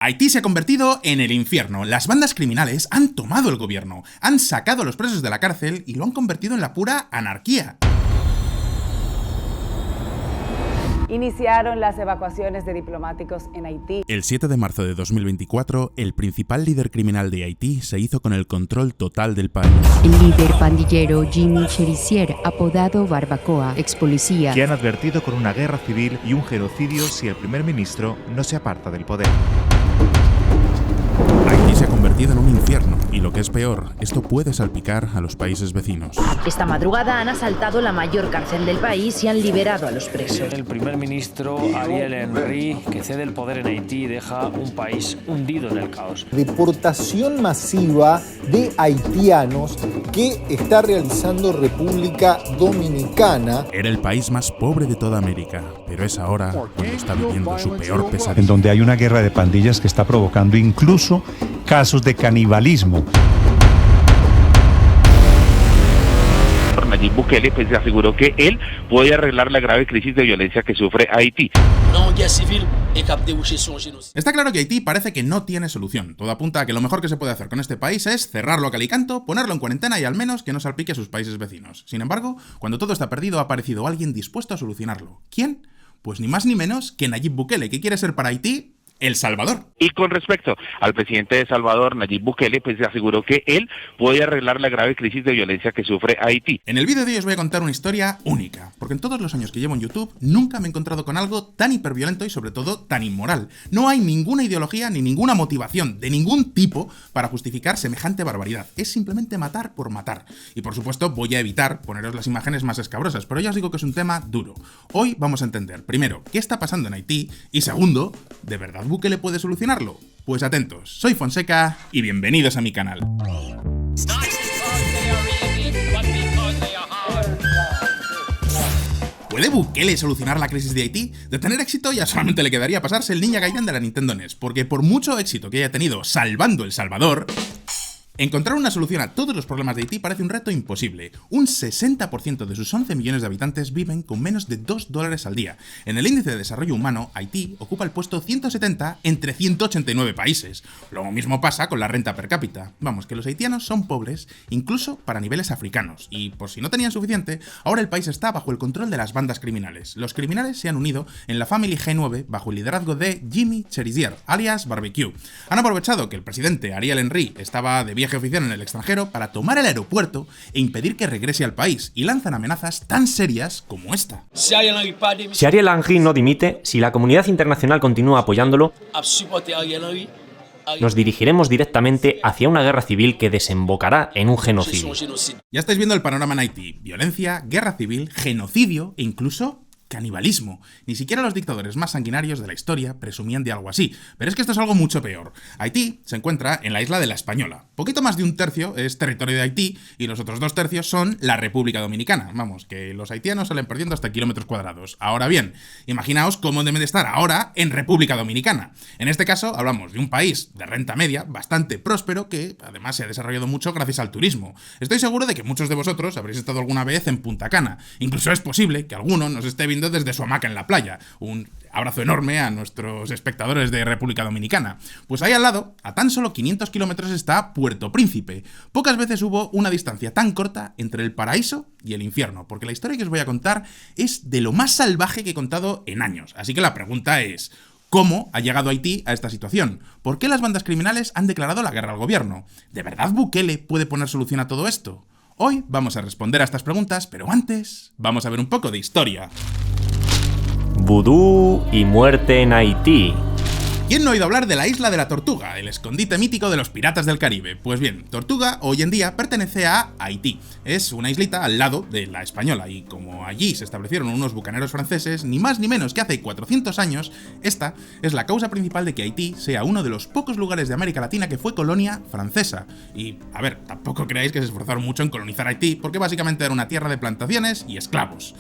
Haití se ha convertido en el infierno. Las bandas criminales han tomado el gobierno, han sacado a los presos de la cárcel y lo han convertido en la pura anarquía. Iniciaron las evacuaciones de diplomáticos en Haití. El 7 de marzo de 2024, el principal líder criminal de Haití se hizo con el control total del país. El líder pandillero Jimmy Cherizier, apodado Barbacoa, ex policía, que han advertido con una guerra civil y un genocidio si el primer ministro no se aparta del poder. Haití se ha convertido en un infierno y lo que es peor, esto puede salpicar a los países vecinos. Esta madrugada han asaltado la mayor cárcel del país y han liberado a los presos. El primer ministro Ariel Henry, que cede el poder en Haití y deja un país hundido en el caos. Deportación masiva de haitianos que está realizando República Dominicana. Era el país más pobre de toda América, pero es ahora cuando está viviendo su peor pesadilla. En donde hay una guerra de pandillas que está provocando incluso casos de canibalismo. Nayib Bukele pues aseguró que él puede arreglar la grave crisis de violencia que sufre Haití. Está claro que Haití parece que no tiene solución. Todo apunta a que lo mejor que se puede hacer con este país es cerrarlo a cal y canto, ponerlo en cuarentena y al menos que no salpique a sus países vecinos. Sin embargo, cuando todo está perdido ha aparecido alguien dispuesto a solucionarlo. ¿Quién? Pues ni más ni menos que Nayib Bukele, que quiere ser para Haití El Salvador. Y con respecto al presidente de Salvador, Nayib Bukele, pues aseguró que él puede arreglar la grave crisis de violencia que sufre Haití. En el vídeo de hoy os voy a contar una historia única, porque en todos los años que llevo en YouTube nunca me he encontrado con algo tan hiperviolento y sobre todo tan inmoral. No hay ninguna ideología ni ninguna motivación de ningún tipo para justificar semejante barbaridad. Es simplemente matar por matar. Y por supuesto voy a evitar poneros las imágenes más escabrosas, pero ya os digo que es un tema duro. Hoy vamos a entender, primero, qué está pasando en Haití y segundo, ¿de verdad Bukele puede solucionarlo? Pues atentos, soy Fonseca y bienvenidos a mi canal. ¿Puede Bukele solucionar la crisis de Haití? De tener éxito ya solamente le quedaría pasarse el Ninja Gaiden de la Nintendo NES, porque por mucho éxito que haya tenido salvando El Salvador, encontrar una solución a todos los problemas de Haití parece un reto imposible. Un 60% de sus 11 millones de habitantes viven con menos de $2 al día. En el índice de desarrollo humano, Haití ocupa el puesto 170 entre 189 países. Lo mismo pasa con la renta per cápita. Vamos, que los haitianos son pobres, incluso para niveles africanos. Y por si no tenían suficiente, ahora el país está bajo el control de las bandas criminales. Los criminales se han unido en la Family G9 bajo el liderazgo de Jimmy Cherizier, alias Barbecue. Han aprovechado que el presidente Ariel Henry estaba de viaje oficial en el extranjero para tomar el aeropuerto e impedir que regrese al país, y lanzan amenazas tan serias como esta. Si Ariel Henry no dimite, si la comunidad internacional continúa apoyándolo, nos dirigiremos directamente hacia una guerra civil que desembocará en un genocidio. Ya estáis viendo el panorama en Haití: violencia, guerra civil, genocidio e incluso canibalismo. Ni siquiera los dictadores más sanguinarios de la historia presumían de algo así. Pero es que esto es algo mucho peor. Haití se encuentra en la isla de La Española. Poquito más de un tercio es territorio de Haití y los otros 2 tercios son la República Dominicana. Vamos, que los haitianos salen perdiendo hasta kilómetros cuadrados. Ahora bien, imaginaos cómo deben de estar ahora en República Dominicana. En este caso hablamos de un país de renta media bastante próspero que además se ha desarrollado mucho gracias al turismo. Estoy seguro de que muchos de vosotros habréis estado alguna vez en Punta Cana. Incluso es posible que alguno nos esté viendo desde su hamaca en la playa. Un abrazo enorme a nuestros espectadores de República Dominicana. Pues ahí al lado, a tan solo 500 kilómetros, está Puerto Príncipe. Pocas veces hubo una distancia tan corta entre el paraíso y el infierno, porque la historia que os voy a contar es de lo más salvaje que he contado en años. Así que la pregunta es: ¿cómo ha llegado Haití a esta situación? ¿Por qué las bandas criminales han declarado la guerra al gobierno? ¿De verdad Bukele puede poner solución a todo esto? Hoy vamos a responder a estas preguntas, pero antes vamos a ver un poco de historia. Vudú y muerte en Haití. ¿Quién no ha oído hablar de la Isla de la Tortuga, el escondite mítico de los piratas del Caribe? Pues bien, Tortuga hoy en día pertenece a Haití. Es una islita al lado de La Española y como allí se establecieron unos bucaneros franceses, ni más ni menos que hace 400 años, esta es la causa principal de que Haití sea uno de los pocos lugares de América Latina que fue colonia francesa. Y, a ver, tampoco creáis que se esforzaron mucho en colonizar Haití, porque básicamente era una tierra de plantaciones y esclavos.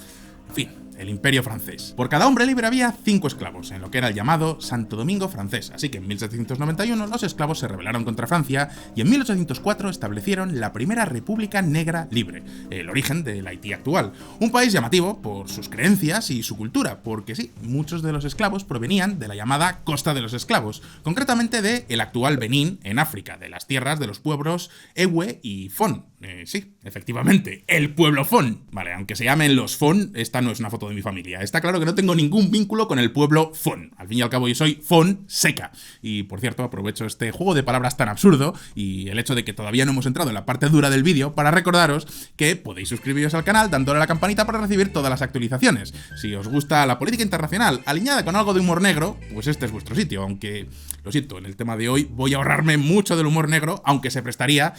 En fin, el Imperio francés. Por cada hombre libre había 5 esclavos, en lo que era el llamado Santo Domingo francés, así que en 1791 los esclavos se rebelaron contra Francia y en 1804 establecieron la primera República Negra Libre, el origen del Haití actual. Un país llamativo por sus creencias y su cultura, porque sí, muchos de los esclavos provenían de la llamada Costa de los Esclavos, concretamente de el actual Benín, en África, de las tierras de los pueblos Ewe y Fon. Sí, efectivamente, el pueblo Fon. Vale, aunque se llamen los Fon, esta no es una foto de mi familia. Está claro que no tengo ningún vínculo con el pueblo Fon. Al fin y al cabo yo soy Fonseca. Y por cierto, aprovecho este juego de palabras tan absurdo y el hecho de que todavía no hemos entrado en la parte dura del vídeo para recordaros que podéis suscribiros al canal dándole a la campanita para recibir todas las actualizaciones. Si os gusta la política internacional alineada con algo de humor negro, pues este es vuestro sitio, aunque, lo siento, en el tema de hoy voy a ahorrarme mucho del humor negro, aunque se prestaría,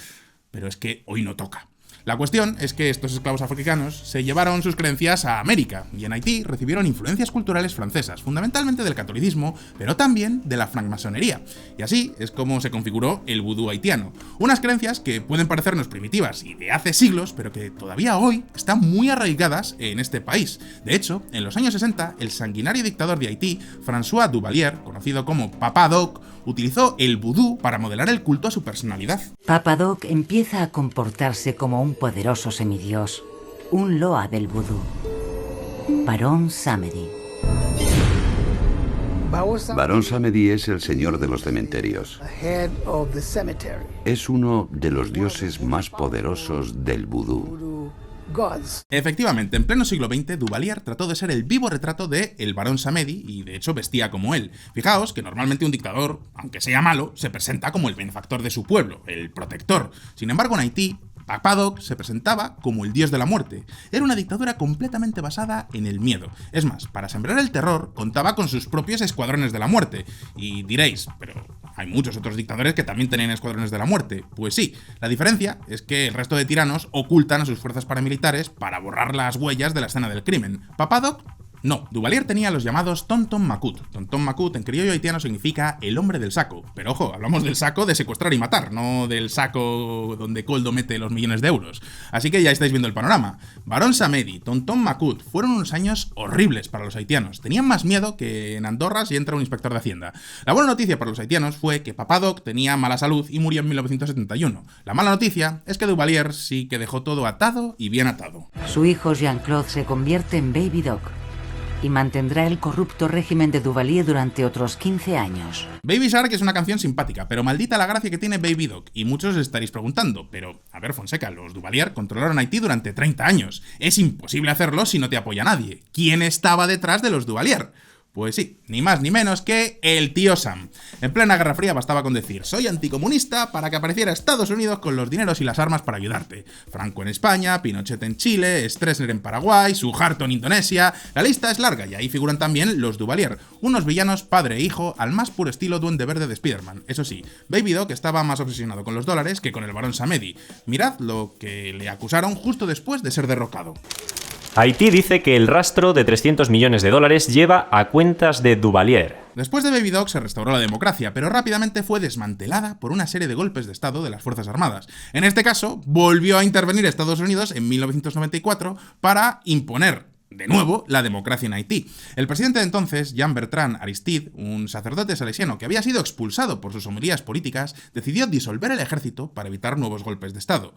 pero es que hoy no toca. La cuestión es que estos esclavos africanos se llevaron sus creencias a América y en Haití recibieron influencias culturales francesas, fundamentalmente del catolicismo, pero también de la francmasonería. Y así es como se configuró el vudú haitiano. Unas creencias que pueden parecernos primitivas y de hace siglos, pero que todavía hoy están muy arraigadas en este país. De hecho, en los años 60, el sanguinario dictador de Haití, François Duvalier, conocido como Papa Doc, utilizó el vudú para modelar el culto a su personalidad. Papa Doc empieza a comportarse como un poderoso semidios, un loa del vudú. Barón Samedi. Barón Samedi es el señor de los cementerios. Es uno de los dioses más poderosos del vudú. Efectivamente, en pleno siglo XX, Duvalier trató de ser el vivo retrato de el barón Samedi y de hecho vestía como él. Fijaos que normalmente un dictador, aunque sea malo, se presenta como el benefactor de su pueblo, el protector. Sin embargo, en Haití, Papa Doc se presentaba como el dios de la muerte. Era una dictadura completamente basada en el miedo. Es más, para sembrar el terror, contaba con sus propios escuadrones de la muerte. Y diréis, pero hay muchos otros dictadores que también tenían escuadrones de la muerte. Pues sí, la diferencia es que el resto de tiranos ocultan a sus fuerzas paramilitares para borrar las huellas de la escena del crimen. Papa Doc no, Duvalier tenía los llamados Tonton Macoute. Tonton Macoute en criollo haitiano significa el hombre del saco. Pero ojo, hablamos del saco de secuestrar y matar, no del saco donde Coldo mete los millones de euros. Así que ya estáis viendo el panorama. Barón Samedi, Tonton Macoute fueron unos años horribles para los haitianos. Tenían más miedo que en Andorra si entra un inspector de Hacienda. La buena noticia para los haitianos fue que Papa Doc tenía mala salud y murió en 1971. La mala noticia es que Duvalier sí que dejó todo atado y bien atado. Su hijo Jean-Claude se convierte en Baby Doc y mantendrá el corrupto régimen de Duvalier durante otros 15 años. Baby Shark es una canción simpática, pero maldita la gracia que tiene Baby Doc. Y muchos os estaréis preguntando, pero, a ver, Fonseca, los Duvalier controlaron Haití durante 30 años. Es imposible hacerlo si no te apoya nadie. ¿Quién estaba detrás de los Duvalier? Pues sí, ni más ni menos que el tío Sam. En plena Guerra Fría bastaba con decir soy anticomunista para que apareciera Estados Unidos con los dineros y las armas para ayudarte. Franco en España, Pinochet en Chile, Stroessner en Paraguay, Suharto en Indonesia. La lista es larga y ahí figuran también los Duvalier, unos villanos padre e hijo al más puro estilo Duende Verde de Spider-Man. Eso sí, Baby Doc estaba más obsesionado con los dólares que con el barón Samedi. Mirad lo que le acusaron justo después de ser derrocado. Haití dice que el rastro de 300 millones de dólares lleva a cuentas de Duvalier. Después de Baby Doc se restauró la democracia, pero rápidamente fue desmantelada por una serie de golpes de estado de las Fuerzas Armadas. En este caso, volvió a intervenir Estados Unidos en 1994 para imponer de nuevo la democracia en Haití. El presidente de entonces, Jean-Bertrand Aristide, un sacerdote salesiano que había sido expulsado por sus homilías políticas, decidió disolver el ejército para evitar nuevos golpes de estado.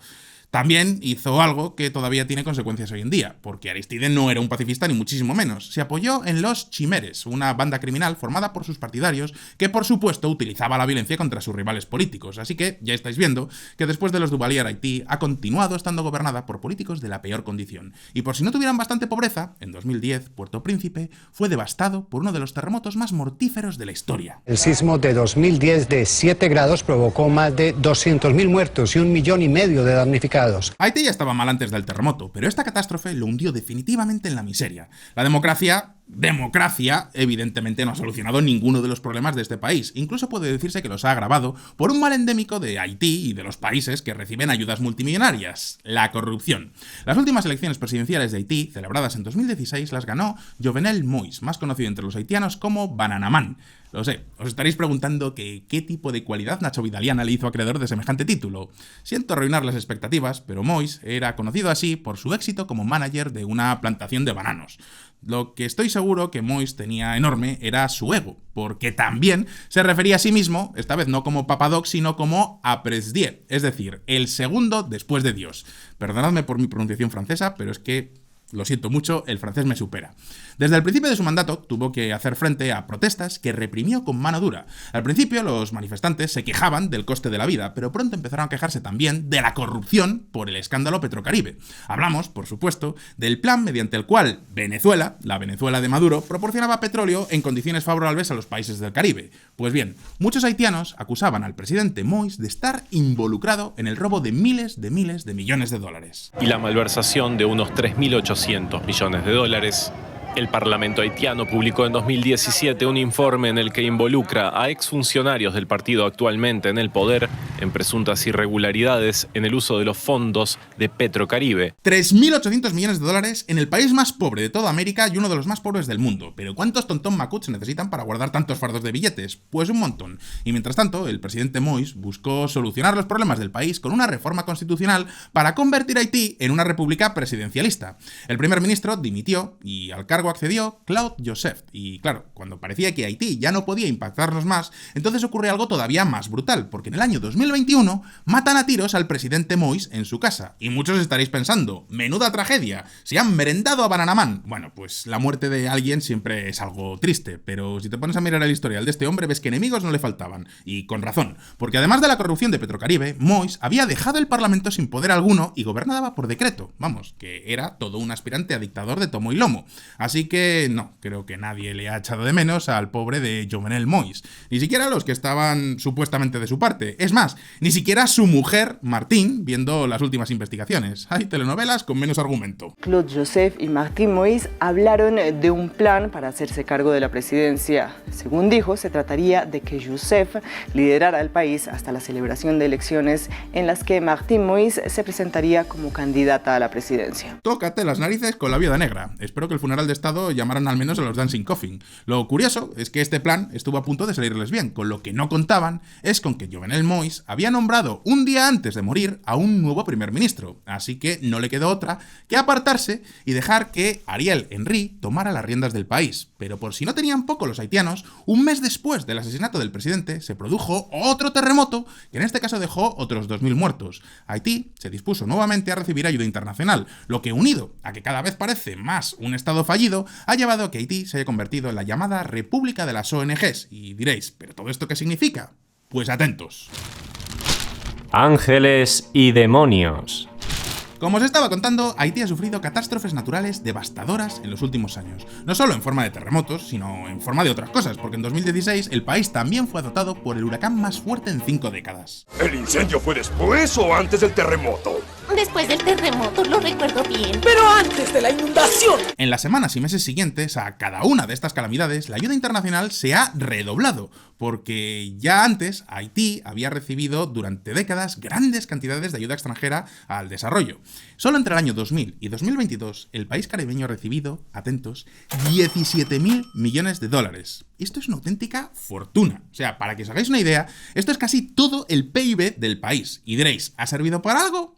También hizo algo que todavía tiene consecuencias hoy en día, porque Aristide no era un pacifista ni muchísimo menos. Se apoyó en los Chimeres, una banda criminal formada por sus partidarios que por supuesto utilizaba la violencia contra sus rivales políticos. Así que ya estáis viendo que después de los Duvalier Haití ha continuado estando gobernada por políticos de la peor condición. Y por si no tuvieran bastante pobreza, en 2010 Puerto Príncipe fue devastado por uno de los terremotos más mortíferos de la historia. El sismo de 2010 de 7 grados provocó más de 200.000 muertos y 1,5 millones de damnificados. Haití ya estaba mal antes del terremoto, pero esta catástrofe lo hundió definitivamente en la miseria. La democracia, evidentemente no ha solucionado ninguno de los problemas de este país. Incluso puede decirse que los ha agravado por un mal endémico de Haití y de los países que reciben ayudas multimillonarias: la corrupción. Las últimas elecciones presidenciales de Haití, celebradas en 2016, las ganó Jovenel Moïse, más conocido entre los haitianos como Bananaman. Lo sé, os estaréis preguntando qué tipo de cualidad Nacho Vidaliana le hizo acreedor de semejante título. Siento arruinar las expectativas, pero Moïse era conocido así por su éxito como manager de una plantación de bananos. Lo que estoy seguro que Moïse tenía enorme era su ego, porque también se refería a sí mismo, esta vez no como Papadoc, sino como après Dieu, es decir, el segundo después de Dios. Perdonadme por mi pronunciación francesa, pero es que lo siento mucho, el francés me supera. Desde el principio de su mandato tuvo que hacer frente a protestas que reprimió con mano dura. Al principio los manifestantes se quejaban del coste de la vida, pero pronto empezaron a quejarse también de la corrupción por el escándalo Petrocaribe. Hablamos, por supuesto, del plan mediante el cual Venezuela, la Venezuela de Maduro, proporcionaba petróleo en condiciones favorables a los países del Caribe. Pues bien, muchos haitianos acusaban al presidente Moïse de estar involucrado en el robo de miles de millones de dólares. Y la malversación de unos 3.800 millones de dólares. El Parlamento haitiano publicó en 2017 un informe en el que involucra a exfuncionarios del partido actualmente en el poder en presuntas irregularidades en el uso de los fondos de Petrocaribe. 3.800 millones de dólares en el país más pobre de toda América y uno de los más pobres del mundo. Pero ¿cuántos tontón macuts se necesitan para guardar tantos fardos de billetes? Pues un montón. Y mientras tanto, el presidente Moïse buscó solucionar los problemas del país con una reforma constitucional para convertir a Haití en una república presidencialista. El primer ministro dimitió y al cargo accedió Claude Joseph. Y claro, cuando parecía que Haití ya no podía impactarnos más, entonces ocurre algo todavía más brutal, porque en el año 2021 matan a tiros al presidente Moïse en su casa. Y muchos estaréis pensando, menuda tragedia, se han merendado a Bananaman. Bueno, pues la muerte de alguien siempre es algo triste, pero si te pones a mirar el historial de este hombre ves que enemigos no le faltaban. Y con razón, porque además de la corrupción de Petrocaribe, Moïse había dejado el parlamento sin poder alguno y gobernaba por decreto. Vamos, que era todo un aspirante a dictador de tomo y lomo. Así que no, creo que nadie le ha echado de menos al pobre de Jovenel Moïse. Ni siquiera los que estaban supuestamente de su parte. Es más, ni siquiera su mujer, Martín, viendo las últimas investigaciones. Hay telenovelas con menos argumento. Claude Joseph y Martín Moïse hablaron de un plan para hacerse cargo de la presidencia. Según dijo, se trataría de que Joseph liderara el país hasta la celebración de elecciones en las que Martín Moïse se presentaría como candidata a la presidencia. Tócate las narices con la viuda negra. Espero que el funeral de Estado llamaran al menos a los Dancing Coffin. Lo curioso es que este plan estuvo a punto de salirles bien, con lo que no contaban es con que Jovenel Moïse había nombrado un día antes de morir a un nuevo primer ministro, así que no le quedó otra que apartarse y dejar que Ariel Henry tomara las riendas del país. Pero por si no tenían poco los haitianos, un mes después del asesinato del presidente se produjo otro terremoto que en este caso dejó otros 2.000 muertos. Haití se dispuso nuevamente a recibir ayuda internacional, lo que unido a que cada vez parece más un estado fallido, ha llevado a que Haití se haya convertido en la llamada República de las ONGs. Y diréis, ¿pero todo esto qué significa? Pues atentos. Ángeles y demonios. Como os estaba contando, Haití ha sufrido catástrofes naturales devastadoras en los últimos años. No solo en forma de terremotos, sino en forma de otras cosas, porque en 2016 el país también fue azotado por el huracán más fuerte en 5 décadas. ¿El incendio fue después o antes del terremoto? Después del terremoto, lo recuerdo bien. ¡Pero antes de la inundación! En las semanas y meses siguientes a cada una de estas calamidades, la ayuda internacional se ha redoblado, porque ya antes Haití había recibido durante décadas grandes cantidades de ayuda extranjera al desarrollo. Solo entre el año 2000 y 2022, el país caribeño ha recibido, atentos, 17.000 millones de dólares. Esto es una auténtica fortuna. O sea, para que os hagáis una idea, esto es casi todo el PIB del país. Y diréis, ¿ha servido para algo?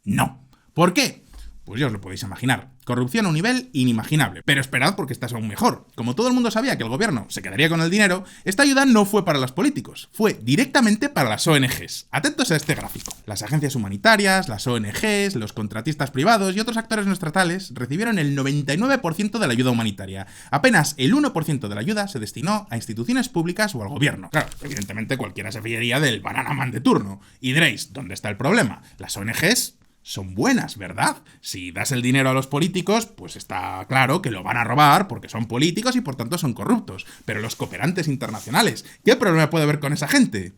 No. ¿Por qué? Pues ya os lo podéis imaginar. Corrupción a un nivel inimaginable. Pero esperad porque esta es aún mejor. Como todo el mundo sabía que el gobierno se quedaría con el dinero, esta ayuda no fue para los políticos, fue directamente para las ONGs. Atentos a este gráfico. Las agencias humanitarias, las ONGs, los contratistas privados y otros actores no estatales recibieron el 99% de la ayuda humanitaria. Apenas el 1% de la ayuda se destinó a instituciones públicas o al gobierno. Claro, evidentemente cualquiera se fiaría del Bananaman de turno. Y diréis, ¿dónde está el problema? Las ONGs son buenas, ¿verdad? Si das el dinero a los políticos, pues está claro que lo van a robar porque son políticos y por tanto son corruptos. Pero los cooperantes internacionales, ¿qué problema puede haber con esa gente?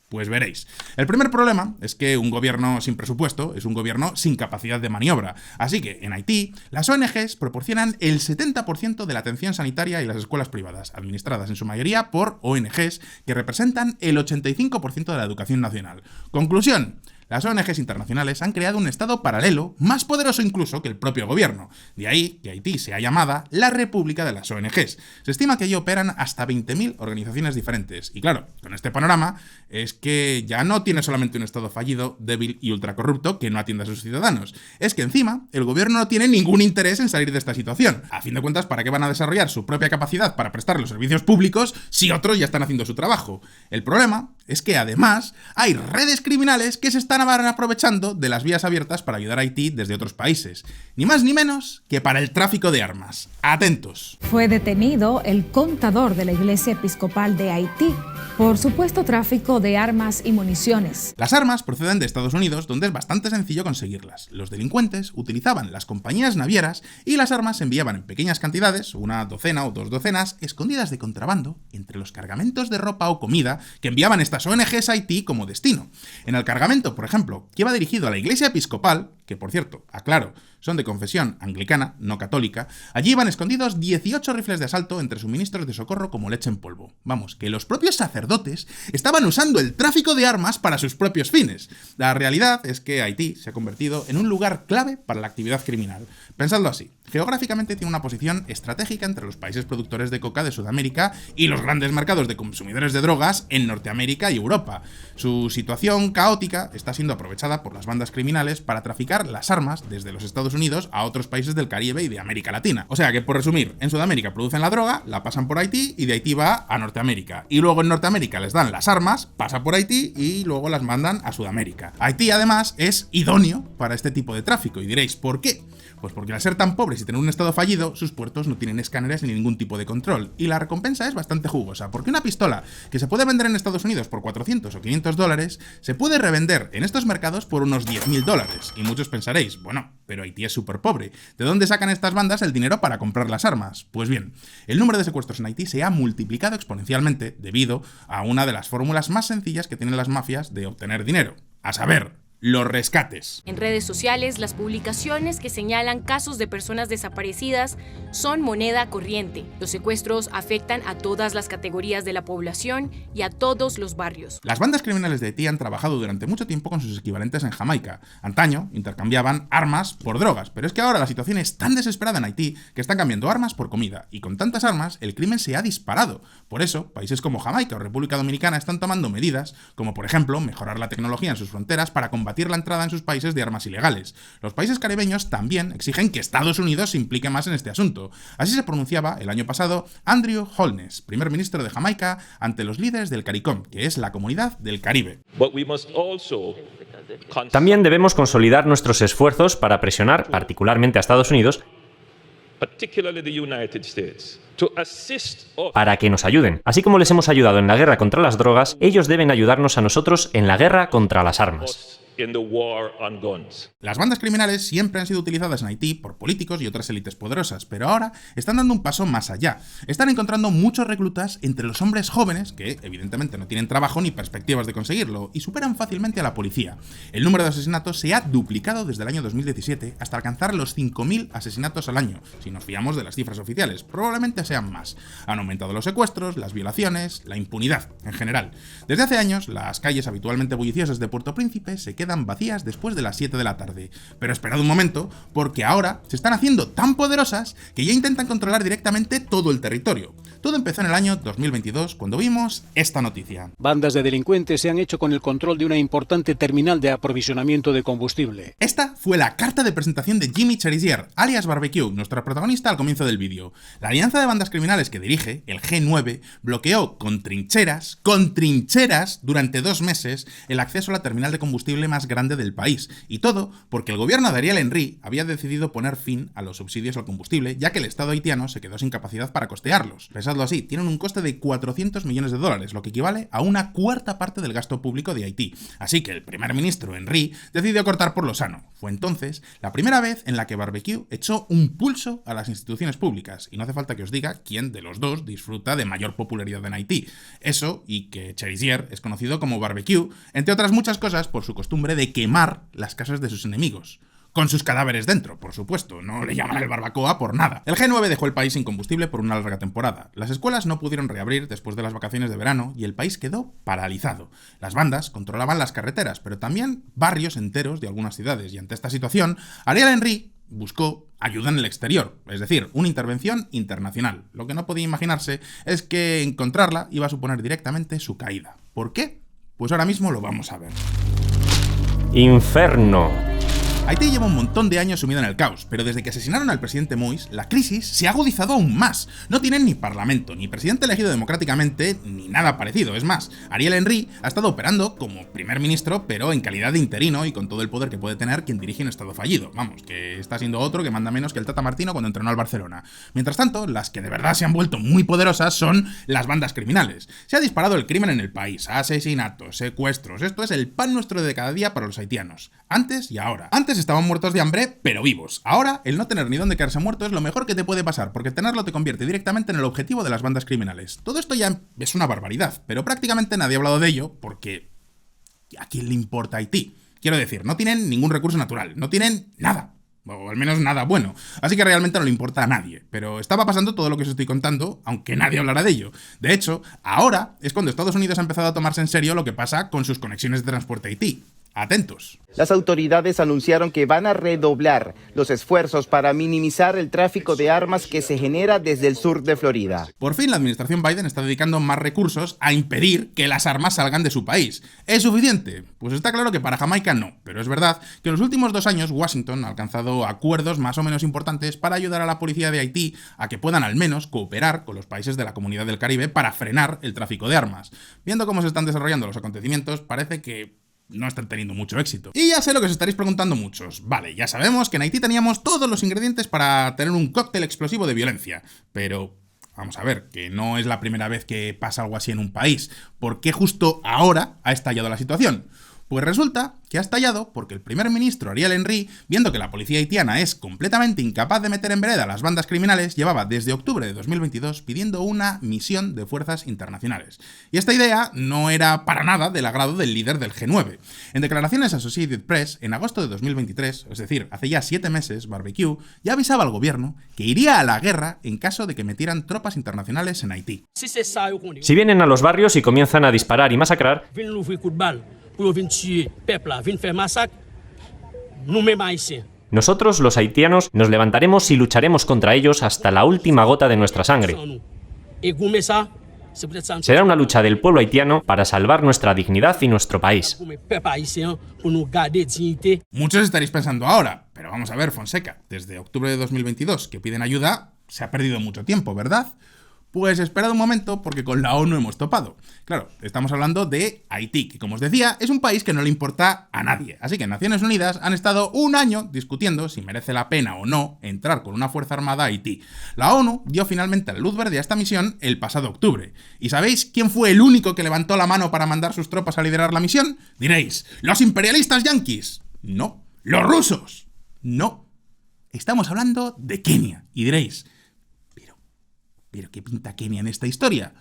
Pues veréis. El primer problema es que un gobierno sin presupuesto es un gobierno sin capacidad de maniobra. Así que en Haití, las ONGs proporcionan el 70% de la atención sanitaria y las escuelas privadas, administradas en su mayoría por ONGs que representan el 85% de la educación nacional. Conclusión. las ONGs internacionales han creado un estado paralelo, más poderoso incluso que el propio gobierno. De ahí que Haití sea llamada la República de las ONGs. Se estima que allí operan hasta 20.000 organizaciones diferentes. Y claro, con este panorama es que ya no tiene solamente un estado fallido, débil y ultracorrupto que no atiende a sus ciudadanos. Es que encima, el gobierno no tiene ningún interés en salir de esta situación. A fin de cuentas, ¿para qué van a desarrollar su propia capacidad para prestar los servicios públicos si otros ya están haciendo su trabajo? El problema es que además hay redes criminales que se están aprovechando de las vías abiertas para ayudar a Haití desde otros países. Ni más ni menos que para el tráfico de armas. ¡Atentos! Fue detenido el contador de la Iglesia Episcopal de Haití por supuesto tráfico de armas y municiones. Las armas proceden de Estados Unidos, donde es bastante sencillo conseguirlas. Los delincuentes utilizaban las compañías navieras y las armas se enviaban en pequeñas cantidades, una docena o 2 docenas, escondidas de contrabando entre los cargamentos de ropa o comida que enviaban estas ONGs a Haití como destino. En el cargamento, por ejemplo, que iba dirigido a la Iglesia Episcopal, que por cierto, aclaro, son de confesión anglicana, no católica, allí iban escondidos 18 rifles de asalto entre suministros de socorro como leche en polvo. Vamos, que los propios sacerdotes estaban usando el tráfico de armas para sus propios fines. La realidad es que Haití se ha convertido en un lugar clave para la actividad criminal. Pensadlo así. Geográficamente tiene una posición estratégica entre los países productores de coca de Sudamérica y los grandes mercados de consumidores de drogas en Norteamérica y Europa. Su situación caótica está siendo aprovechada por las bandas criminales para traficar las armas desde los Estados Unidos a otros países del Caribe y de América Latina. O sea que, por resumir, en Sudamérica producen la droga, la pasan por Haití y de Haití va a Norteamérica. Y luego en Norteamérica les dan las armas, pasa por Haití y luego las mandan a Sudamérica. Haití, además, es idóneo para este tipo de tráfico. Y diréis, ¿por qué? Pues porque al ser tan pobres y tener un estado fallido, sus puertos no tienen escáneres ni ningún tipo de control. Y la recompensa es bastante jugosa, porque una pistola que se puede vender en Estados Unidos por 400 o 500 dólares, se puede revender en estos mercados por unos 10.000 dólares. Y muchos pensaréis, bueno, pero Haití es súper pobre. ¿De dónde sacan estas bandas el dinero para comprar las armas? Pues bien, el número de secuestros en Haití se ha multiplicado exponencialmente debido a una de las fórmulas más sencillas que tienen las mafias de obtener dinero. A saber, los rescates. En redes sociales, las publicaciones que señalan casos de personas desaparecidas son moneda corriente. Los secuestros afectan a todas las categorías de la población y a todos los barrios. Las bandas criminales de Haití han trabajado durante mucho tiempo con sus equivalentes en Jamaica. Antaño intercambiaban armas por drogas, pero es que ahora la situación es tan desesperada en Haití que están cambiando armas por comida, y con tantas armas el crimen se ha disparado. Por eso, países como Jamaica o República Dominicana están tomando medidas, como por ejemplo mejorar la tecnología en sus fronteras para combatir la entrada en sus países de armas ilegales. Los países caribeños también exigen que Estados Unidos se implique más en este asunto. Así se pronunciaba el año pasado Andrew Holness, primer ministro de Jamaica, ante los líderes del CARICOM, que es la Comunidad del Caribe. También debemos consolidar nuestros esfuerzos para presionar, particularmente a Estados Unidos, para que nos ayuden. Así como les hemos ayudado en la guerra contra las drogas, ellos deben ayudarnos a nosotros en la guerra contra las armas. Las bandas criminales siempre han sido utilizadas en Haití por políticos y otras élites poderosas, pero ahora están dando un paso más allá. Están encontrando muchos reclutas entre los hombres jóvenes que, evidentemente, no tienen trabajo ni perspectivas de conseguirlo y superan fácilmente a la policía. El número de asesinatos se ha duplicado desde el año 2017 hasta alcanzar los 5.000 asesinatos al año, si nos fiamos de las cifras oficiales. Probablemente sean más. Han aumentado los secuestros, las violaciones, la impunidad en general. Desde hace años, las calles habitualmente bulliciosas de Puerto Príncipe se quedan vacías después de las 7 de la tarde. Pero esperad un momento, porque ahora se están haciendo tan poderosas que ya intentan controlar directamente todo el territorio. Todo empezó en el año 2022 cuando vimos esta noticia. Bandas de delincuentes se han hecho con el control de una importante terminal de aprovisionamiento de combustible. Esta fue la carta de presentación de Jimmy Cherizier, alias Barbecue, nuestro protagonista al comienzo del vídeo. La alianza de bandas criminales que dirige, el G9, bloqueó con trincheras, durante 2 meses, el acceso a la terminal de combustible más grande del país. Y todo porque el gobierno de Ariel Henry había decidido poner fin a los subsidios al combustible, ya que el Estado haitiano se quedó sin capacidad para costearlos. Pensadlo así, tienen un coste de 400 millones de dólares, lo que equivale a una cuarta parte del gasto público de Haití. Así que el primer ministro Henry decidió cortar por lo sano. Fue entonces la primera vez en la que Barbecue echó un pulso a las instituciones públicas, y no hace falta que os diga quién de los dos disfruta de mayor popularidad en Haití. Eso, y que Cherizier es conocido como Barbecue, entre otras muchas cosas, por su costumbre de quemar las casas de sus enemigos. con sus cadáveres dentro, por supuesto, no le llaman el barbacoa por nada. El G9 dejó el país sin combustible por una larga temporada. Las escuelas no pudieron reabrir después de las vacaciones de verano y el país quedó paralizado. Las bandas controlaban las carreteras, pero también barrios enteros de algunas ciudades, y ante esta situación, Ariel Henry buscó ayuda en el exterior, es decir, una intervención internacional. Lo que no podía imaginarse es que encontrarla iba a suponer directamente su caída. ¿Por qué? Pues ahora mismo lo vamos a ver. Inferno. Haití lleva un montón de años sumido en el caos, pero desde que asesinaron al presidente Moïse, la crisis se ha agudizado aún más. No tienen ni parlamento, ni presidente elegido democráticamente, ni nada parecido. Es más, Ariel Henry ha estado operando como primer ministro, pero en calidad de interino y con todo el poder que puede tener quien dirige un estado fallido. Vamos, que está siendo otro que manda menos que el Tata Martino cuando entrenó al Barcelona. Mientras tanto, las que de verdad se han vuelto muy poderosas son las bandas criminales. Se ha disparado el crimen en el país, asesinatos, secuestros. Esto es el pan nuestro de cada día para los haitianos. Antes y ahora. Antes estaban muertos de hambre, pero vivos. Ahora, el no tener ni dónde quedarse muerto es lo mejor que te puede pasar, porque tenerlo te convierte directamente en el objetivo de las bandas criminales. Todo esto ya es una barbaridad, pero prácticamente nadie ha hablado de ello, porque ¿a quién le importa Haití? Quiero decir, no tienen ningún recurso natural, no tienen nada. O al menos nada bueno. Así que realmente no le importa a nadie. Pero estaba pasando todo lo que os estoy contando, aunque nadie hablara de ello. De hecho, ahora es cuando Estados Unidos ha empezado a tomarse en serio lo que pasa con sus conexiones de transporte a Haití. Atentos. Las autoridades anunciaron que van a redoblar los esfuerzos para minimizar el tráfico de armas que se genera desde el sur de Florida. Por fin la administración Biden está dedicando más recursos a impedir que las armas salgan de su país. ¿Es suficiente? Pues está claro que para Jamaica no, pero es verdad que en los últimos 2 años Washington ha alcanzado acuerdos más o menos importantes para ayudar a la policía de Haití a que puedan al menos cooperar con los países de la Comunidad del Caribe para frenar el tráfico de armas. Viendo cómo se están desarrollando los acontecimientos, parece que no están teniendo mucho éxito. Y ya sé lo que os estaréis preguntando muchos. Vale, ya sabemos que en Haití teníamos todos los ingredientes para tener un cóctel explosivo de violencia, pero vamos a ver, que no es la primera vez que pasa algo así en un país. ¿Por qué justo ahora ha estallado la situación? Pues resulta que ha estallado porque el primer ministro Ariel Henry, viendo que la policía haitiana es completamente incapaz de meter en vereda a las bandas criminales, llevaba desde octubre de 2022 pidiendo una misión de fuerzas internacionales. Y esta idea no era para nada del agrado del líder del G9. En declaraciones a Associated Press, en agosto de 2023, es decir, hace ya 7 meses, Barbecue ya avisaba al gobierno que iría a la guerra en caso de que metieran tropas internacionales en Haití. Si vienen a los barrios y comienzan a disparar y masacrar, nosotros, los haitianos, nos levantaremos y lucharemos contra ellos hasta la última gota de nuestra sangre. Será una lucha del pueblo haitiano para salvar nuestra dignidad y nuestro país. Muchos estaréis pensando ahora, pero vamos a ver, Fonseca, desde octubre de 2022 que piden ayuda, se ha perdido mucho tiempo, ¿verdad? Pues esperad un momento, porque con la ONU hemos topado. Claro, estamos hablando de Haití, que como os decía, es un país que no le importa a nadie. Así que Naciones Unidas han estado 1 año discutiendo si merece la pena o no entrar con una fuerza armada a Haití. La ONU dio finalmente la luz verde a esta misión el pasado octubre. ¿Y sabéis quién fue el único que levantó la mano para mandar sus tropas a liderar la misión? Diréis, ¿los imperialistas yanquis? No. ¿Los rusos? No. Estamos hablando de Kenia. Y diréis, ¿pero qué pinta Kenia en esta historia?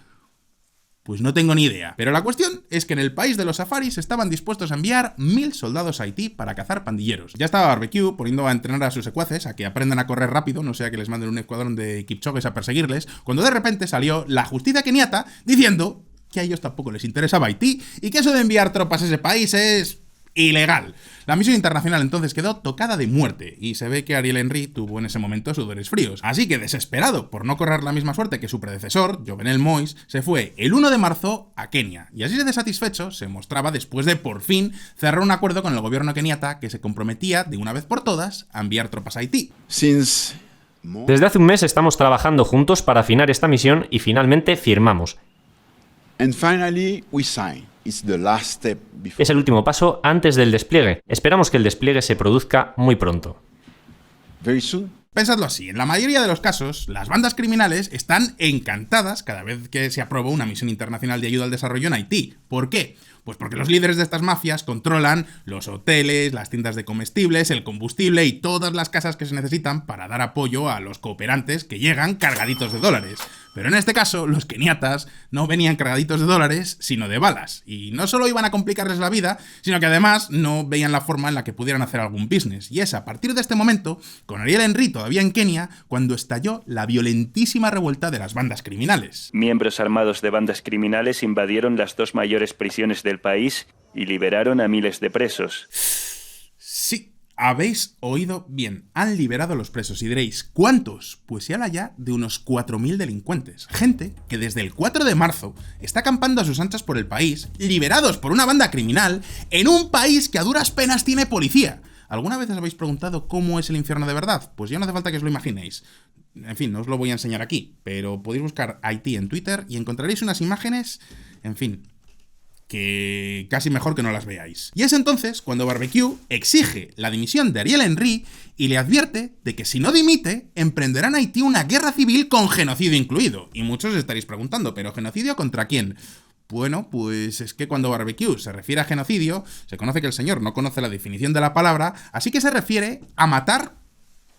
Pues no tengo ni idea. Pero la cuestión es que en el país de los safaris estaban dispuestos a enviar 1000 soldados a Haití para cazar pandilleros. Ya estaba Barbecue poniendo a entrenar a sus secuaces a que aprendan a correr rápido, no sea que les manden un escuadrón de Kipchoges a perseguirles, cuando de repente salió la justicia keniata diciendo que a ellos tampoco les interesaba Haití y que eso de enviar tropas a ese país es ilegal. La misión internacional entonces quedó tocada de muerte y se ve que Ariel Henry tuvo en ese momento sudores fríos. Así que, desesperado por no correr la misma suerte que su predecesor, Jovenel Moïse, se fue el 1 de marzo a Kenia. Y así de satisfecho se mostraba después de por fin cerrar un acuerdo con el gobierno keniata que se comprometía de una vez por todas a enviar tropas a Haití. Desde hace un mes estamos trabajando juntos para afinar esta misión y finalmente firmamos. Es el último paso antes del despliegue. Esperamos que el despliegue se produzca muy pronto. Pensadlo así, en la mayoría de los casos, las bandas criminales están encantadas cada vez que se aprueba una misión internacional de ayuda al desarrollo en Haití. ¿Por qué? Pues porque los líderes de estas mafias controlan los hoteles, las tiendas de comestibles, el combustible y todas las casas que se necesitan para dar apoyo a los cooperantes que llegan cargaditos de dólares. Pero en este caso, los keniatas no venían cargaditos de dólares, sino de balas. Y no solo iban a complicarles la vida, sino que además no veían la forma en la que pudieran hacer algún business. Y es a partir de este momento, con Ariel Henry todavía en Kenia, cuando estalló la violentísima revuelta de las bandas criminales. Miembros armados de bandas criminales invadieron las 2 mayores prisiones del país y liberaron a miles de presos. Sí. Habéis oído bien, han liberado a los presos y diréis, ¿cuántos? Pues se habla ya de unos 4.000 delincuentes, gente que desde el 4 de marzo está acampando a sus anchas por el país, liberados por una banda criminal, en un país que a duras penas tiene policía. ¿Alguna vez os habéis preguntado cómo es el infierno de verdad? Pues ya no hace falta que os lo imaginéis. En fin, no os lo voy a enseñar aquí, pero podéis buscar Haití en Twitter y encontraréis unas imágenes, en fin, que casi mejor que no las veáis. Y es entonces cuando Barbecue exige la dimisión de Ariel Henry y le advierte de que si no dimite, emprenderá en Haití una guerra civil con genocidio incluido. Y muchos os estaréis preguntando, ¿pero genocidio contra quién? Bueno, pues es que cuando Barbecue se refiere a genocidio, se conoce que el señor no conoce la definición de la palabra, así que se refiere a matar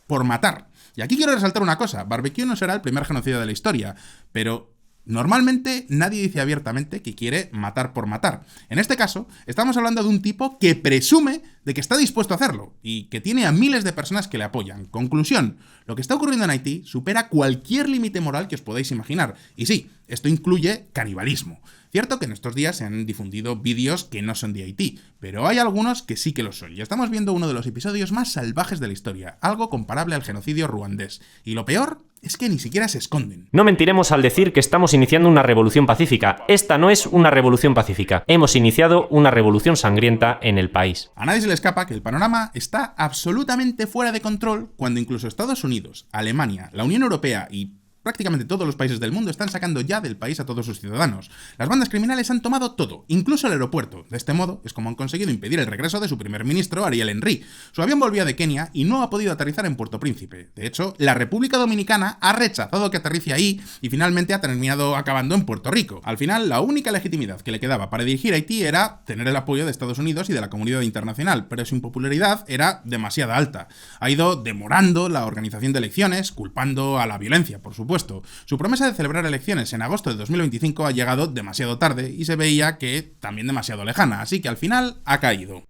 por matar. Y aquí quiero resaltar una cosa, Barbecue no será el primer genocidio de la historia, pero normalmente nadie dice abiertamente que quiere matar por matar. En este caso, estamos hablando de un tipo que presume de que está dispuesto a hacerlo y que tiene a miles de personas que le apoyan. Conclusión, lo que está ocurriendo en Haití supera cualquier límite moral que os podáis imaginar. Y sí, esto incluye canibalismo. Cierto que en estos días se han difundido vídeos que no son de Haití, pero hay algunos que sí que lo son. Y estamos viendo uno de los episodios más salvajes de la historia, algo comparable al genocidio ruandés. Y lo peor es que ni siquiera se esconden. No mentiremos al decir que estamos iniciando una revolución pacífica. Esta no es una revolución pacífica. Hemos iniciado una revolución sangrienta en el país. A nadie se le escapa que el panorama está absolutamente fuera de control cuando incluso Estados Unidos, Alemania, la Unión Europea y prácticamente todos los países del mundo están sacando ya del país a todos sus ciudadanos. Las bandas criminales han tomado todo, incluso el aeropuerto. De este modo es como han conseguido impedir el regreso de su primer ministro, Ariel Henry. Su avión volvía de Kenia y no ha podido aterrizar en Puerto Príncipe. De hecho, la República Dominicana ha rechazado que aterrice ahí y finalmente ha terminado acabando en Puerto Rico. Al final, la única legitimidad que le quedaba para dirigir Haití era tener el apoyo de Estados Unidos y de la comunidad internacional, pero su impopularidad era demasiado alta. Ha ido demorando la organización de elecciones, culpando a la violencia, por supuesto. Su promesa de celebrar elecciones en agosto de 2025 ha llegado demasiado tarde y se veía que también demasiado lejana, así que al final ha caído.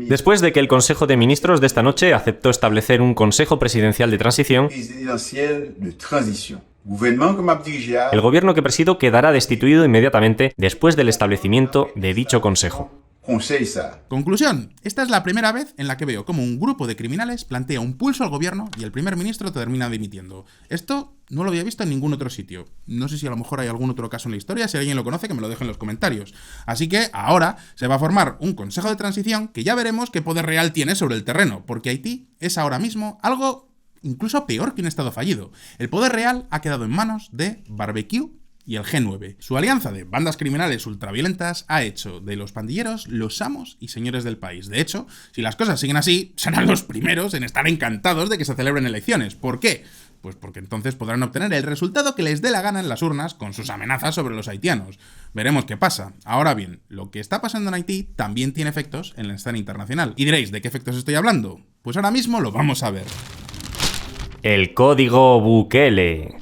Después de que el Consejo de Ministros de esta noche aceptó establecer un Consejo Presidencial de Transición, el gobierno que presido quedará destituido inmediatamente después del establecimiento de dicho Consejo. Conclusión, esta es la primera vez en la que veo cómo un grupo de criminales plantea un pulso al gobierno y el primer ministro termina dimitiendo. Esto no lo había visto en ningún otro sitio. No sé si a lo mejor hay algún otro caso en la historia, si alguien lo conoce que me lo deje en los comentarios. Así que ahora se va a formar un consejo de transición que ya veremos qué poder real tiene sobre el terreno, porque Haití es ahora mismo algo incluso peor que un estado fallido. El poder real ha quedado en manos de Barbecue y el G9. Su alianza de bandas criminales ultraviolentas ha hecho de los pandilleros los amos y señores del país. De hecho, si las cosas siguen así, serán los primeros en estar encantados de que se celebren elecciones. ¿Por qué? Pues porque entonces podrán obtener el resultado que les dé la gana en las urnas con sus amenazas sobre los haitianos. Veremos qué pasa. Ahora bien, lo que está pasando en Haití también tiene efectos en la escena internacional. Y diréis, ¿de qué efectos estoy hablando? Pues ahora mismo lo vamos a ver. El código Bukele.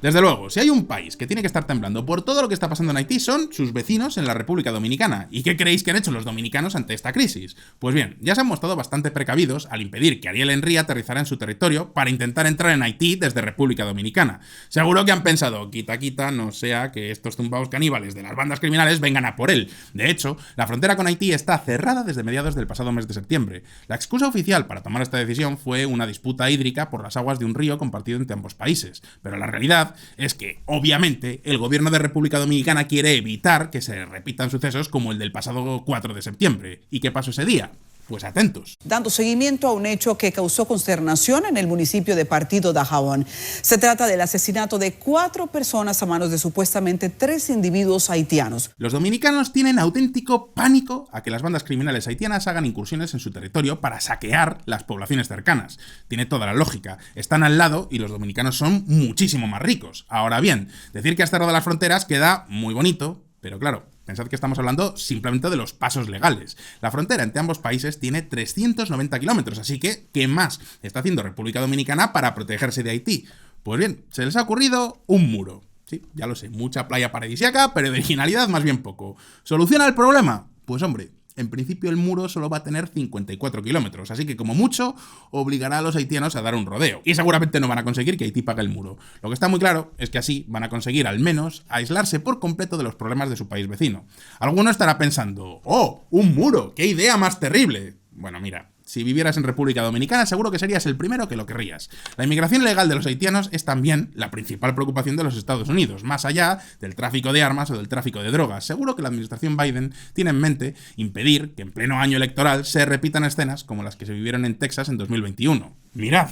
Desde luego, si hay un país que tiene que estar temblando por todo lo que está pasando en Haití son sus vecinos en la República Dominicana. ¿Y qué creéis que han hecho los dominicanos ante esta crisis? Pues bien, ya se han mostrado bastante precavidos al impedir que Ariel Henry aterrizara en su territorio para intentar entrar en Haití desde República Dominicana. Seguro que han pensado, quita, no sea que estos tumbaos caníbales de las bandas criminales vengan a por él. De hecho, la frontera con Haití está cerrada desde mediados del pasado mes de septiembre. La excusa oficial para tomar esta decisión fue una disputa hídrica por las aguas de un río compartido entre ambos países. Pero la realidad es que, obviamente, el gobierno de República Dominicana quiere evitar que se repitan sucesos como el del pasado 4 de septiembre. ¿Y qué pasó ese día? Pues atentos. Dando seguimiento a un hecho que causó consternación en el municipio de Partido Dajabón. Se trata del asesinato de 4 personas a manos de supuestamente 3 individuos haitianos. Los dominicanos tienen auténtico pánico a que las bandas criminales haitianas hagan incursiones en su territorio para saquear las poblaciones cercanas. Tiene toda la lógica. Están al lado y los dominicanos son muchísimo más ricos. Ahora bien, decir que a este lado de las fronteras queda muy bonito, Pero claro, pensad que estamos hablando simplemente de los pasos legales. La frontera entre ambos países tiene 390 kilómetros, así que, ¿qué más está haciendo República Dominicana para protegerse de Haití? Pues bien, se les ha ocurrido un muro. Sí, ya lo sé, mucha playa paradisíaca, pero de originalidad más bien poco. ¿Soluciona el problema? Pues hombre, en principio el muro solo va a tener 54 kilómetros, así que como mucho obligará a los haitianos a dar un rodeo. Y seguramente no van a conseguir que Haití pague el muro. Lo que está muy claro es que así van a conseguir al menos aislarse por completo de los problemas de su país vecino. Alguno estará pensando, ¡oh, un muro! ¡Qué idea más terrible! Bueno, mira, si vivieras en República Dominicana seguro que serías el primero que lo querrías. La inmigración ilegal de los haitianos es también la principal preocupación de los Estados Unidos, más allá del tráfico de armas o del tráfico de drogas. Seguro que la administración Biden tiene en mente impedir que en pleno año electoral se repitan escenas como las que se vivieron en Texas en 2021. ¡Mirad!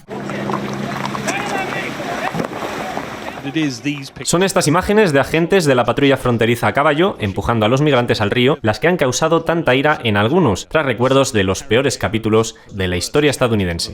Son estas imágenes de agentes de la patrulla fronteriza a caballo empujando a los migrantes al río las que han causado tanta ira en algunos, tras recuerdos de los peores capítulos de la historia estadounidense.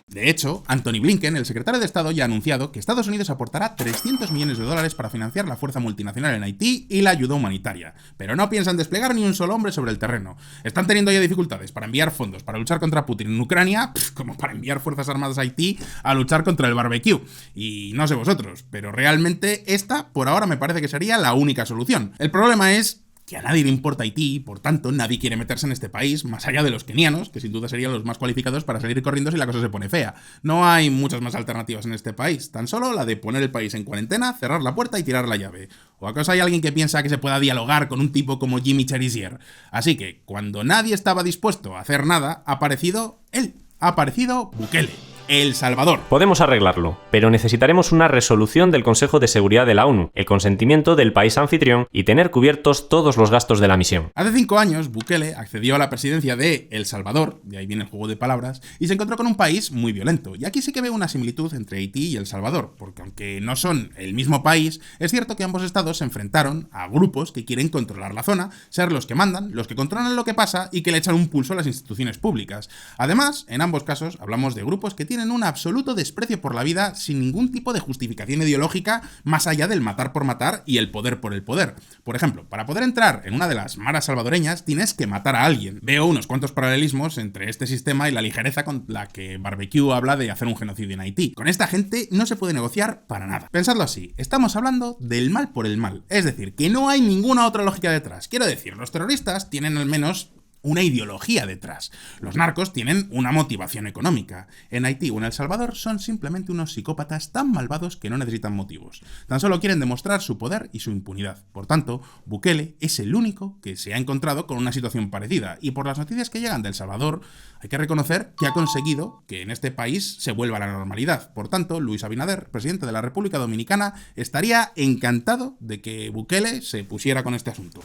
De hecho, Anthony Blinken, el secretario de Estado, ya ha anunciado que Estados Unidos aportará $300 millones para financiar la fuerza multinacional en Haití y la ayuda humanitaria. Pero no piensan desplegar ni un solo hombre sobre el terreno. Están teniendo ya dificultades para enviar fondos para luchar contra Putin en Ucrania, como para enviar fuerzas armadas a Haití a luchar contra el barbecue. Y no sé vosotros, pero realmente esta, por ahora, me parece que sería la única solución. El problema es que a nadie le importa Haití y, por tanto, nadie quiere meterse en este país, más allá de los kenianos, que sin duda serían los más cualificados para salir corriendo si la cosa se pone fea. No hay muchas más alternativas en este país, tan solo la de poner el país en cuarentena, cerrar la puerta y tirar la llave. ¿O acaso hay alguien que piensa que se pueda dialogar con un tipo como Jimmy Cherizier? Así que, cuando nadie estaba dispuesto a hacer nada, ha aparecido él, ha aparecido Bukele. El Salvador. Podemos arreglarlo, pero necesitaremos una resolución del Consejo de Seguridad de la ONU, el consentimiento del país anfitrión y tener cubiertos todos los gastos de la misión. Hace 5 años, Bukele accedió a la presidencia de El Salvador, de ahí viene el juego de palabras, y se encontró con un país muy violento. Y aquí sí que veo una similitud entre Haití y El Salvador, porque aunque no son el mismo país, es cierto que ambos estados se enfrentaron a grupos que quieren controlar la zona, ser los que mandan, los que controlan lo que pasa y que le echan un pulso a las instituciones públicas. Además, en ambos casos hablamos de grupos que tienen un absoluto desprecio por la vida sin ningún tipo de justificación ideológica más allá del matar por matar y el poder por el poder. Por ejemplo, para poder entrar en una de las maras salvadoreñas tienes que matar a alguien. Veo unos cuantos paralelismos entre este sistema y la ligereza con la que Barbecue habla de hacer un genocidio en Haití. Con esta gente no se puede negociar para nada. Pensadlo así, estamos hablando del mal por el mal, es decir, que no hay ninguna otra lógica detrás. Quiero decir, los terroristas tienen al menos una ideología detrás. Los narcos tienen una motivación económica. En Haití o en El Salvador son simplemente unos psicópatas tan malvados que no necesitan motivos. Tan solo quieren demostrar su poder y su impunidad. Por tanto, Bukele es el único que se ha encontrado con una situación parecida. Y por las noticias que llegan de El Salvador, hay que reconocer que ha conseguido que en este país se vuelva a la normalidad. Por tanto, Luis Abinader, presidente de la República Dominicana, estaría encantado de que Bukele se pusiera con este asunto.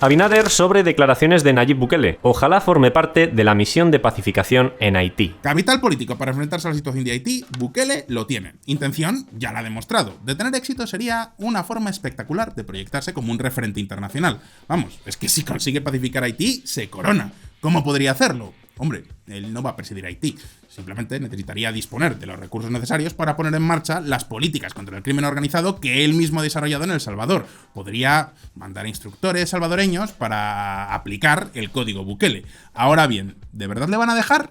Abinader sobre declaraciones de Nayib Bukele. Ojalá forme parte de la misión de pacificación en Haití. Capital político para enfrentarse a la situación de Haití, Bukele lo tiene. Intención ya la ha demostrado. De tener éxito sería una forma espectacular de proyectarse como un referente internacional. Vamos, es que si consigue pacificar Haití, se corona. ¿Cómo podría hacerlo? Hombre, él no va a presidir Haití. Simplemente necesitaría disponer de los recursos necesarios para poner en marcha las políticas contra el crimen organizado que él mismo ha desarrollado en El Salvador. Podría mandar instructores salvadoreños para aplicar el código Bukele. Ahora bien, ¿de verdad le van a dejar?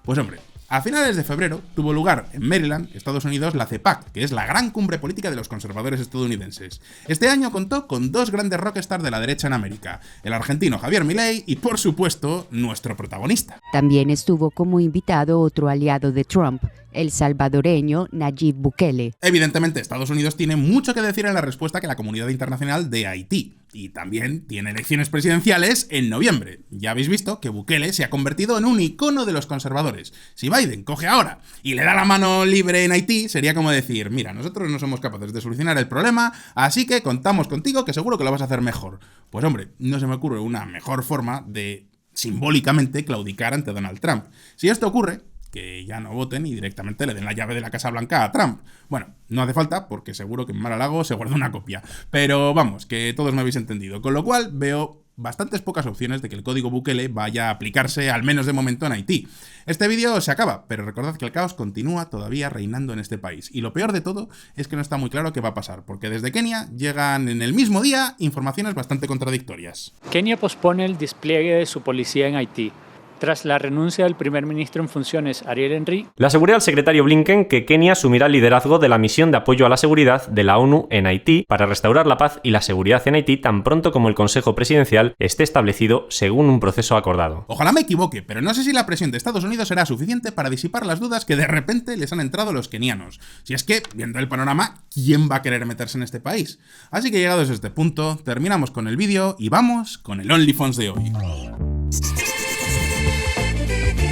Pues hombre, a finales de febrero tuvo lugar en Maryland, Estados Unidos, la CEPAC, que es la gran cumbre política de los conservadores estadounidenses. Este año contó con 2 grandes rockstars de la derecha en América, el argentino Javier Milei y, por supuesto, nuestro protagonista. También estuvo como invitado otro aliado de Trump, el salvadoreño Nayib Bukele. Evidentemente, Estados Unidos tiene mucho que decir en la respuesta que la comunidad internacional de Haití. Y también tiene elecciones presidenciales en noviembre. Ya habéis visto que Bukele se ha convertido en un icono de los conservadores. Si Biden coge ahora y le da la mano libre en Haití, sería como decir, mira, nosotros no somos capaces de solucionar el problema, así que contamos contigo que seguro que lo vas a hacer mejor. Pues hombre, no se me ocurre una mejor forma de simbólicamente claudicar ante Donald Trump. Si esto ocurre, que ya no voten y directamente le den la llave de la Casa Blanca a Trump. Bueno, no hace falta porque seguro que en Mar-a-Lago se guarda una copia. Pero vamos, que todos me habéis entendido. Con lo cual veo bastantes pocas opciones de que el código Bukele vaya a aplicarse, al menos de momento, en Haití. Este vídeo se acaba, pero recordad que el caos continúa todavía reinando en este país. Y lo peor de todo es que no está muy claro qué va a pasar, porque desde Kenia llegan en el mismo día informaciones bastante contradictorias. Kenia pospone el despliegue de su policía en Haití. Tras la renuncia del primer ministro en funciones, Ariel Henry, le aseguró al secretario Blinken que Kenia asumirá el liderazgo de la misión de apoyo a la seguridad de la ONU en Haití para restaurar la paz y la seguridad en Haití tan pronto como el Consejo Presidencial esté establecido según un proceso acordado. Ojalá me equivoque, pero no sé si la presión de Estados Unidos será suficiente para disipar las dudas que de repente les han entrado a los kenianos. Si es que, viendo el panorama, ¿quién va a querer meterse en este país? Así que llegados a este punto, terminamos con el vídeo y vamos con el OnlyFans de hoy.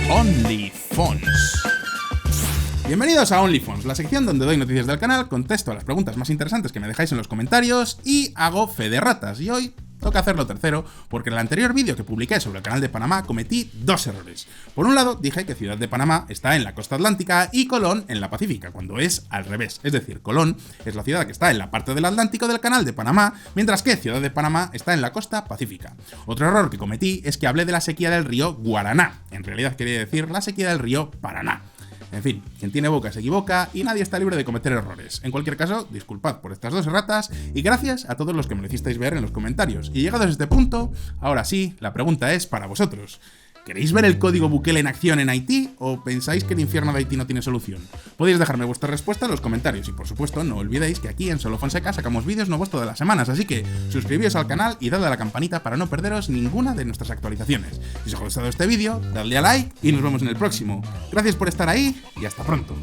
OnlyFans. Bienvenidos a OnlyFans, la sección donde doy noticias del canal, contesto a las preguntas más interesantes que me dejáis en los comentarios y hago fe de ratas. Y hoy toca hacerlo tercero, porque en el anterior vídeo que publiqué sobre el canal de Panamá cometí dos errores. Por un lado, dije que Ciudad de Panamá está en la costa atlántica y Colón en la pacífica, cuando es al revés. Es decir, Colón es la ciudad que está en la parte del Atlántico del canal de Panamá, mientras que Ciudad de Panamá está en la costa pacífica. Otro error que cometí es que hablé de la sequía del río Guaraná. En realidad quería decir la sequía del río Paraná. En fin, quien tiene boca se equivoca y nadie está libre de cometer errores. En cualquier caso, disculpad por estas dos erratas y gracias a todos los que me lo hicisteis ver en los comentarios. Y llegados a este punto, ahora sí, la pregunta es para vosotros. ¿Queréis ver el código Bukele en acción en Haití o pensáis que el infierno de Haití no tiene solución? Podéis dejarme vuestra respuesta en los comentarios y por supuesto no olvidéis que aquí en Solo Fonseca sacamos vídeos nuevos todas las semanas, así que suscribíos al canal y dadle a la campanita para no perderos ninguna de nuestras actualizaciones. Si os ha gustado este vídeo, dadle a like y nos vemos en el próximo. Gracias por estar ahí y hasta pronto.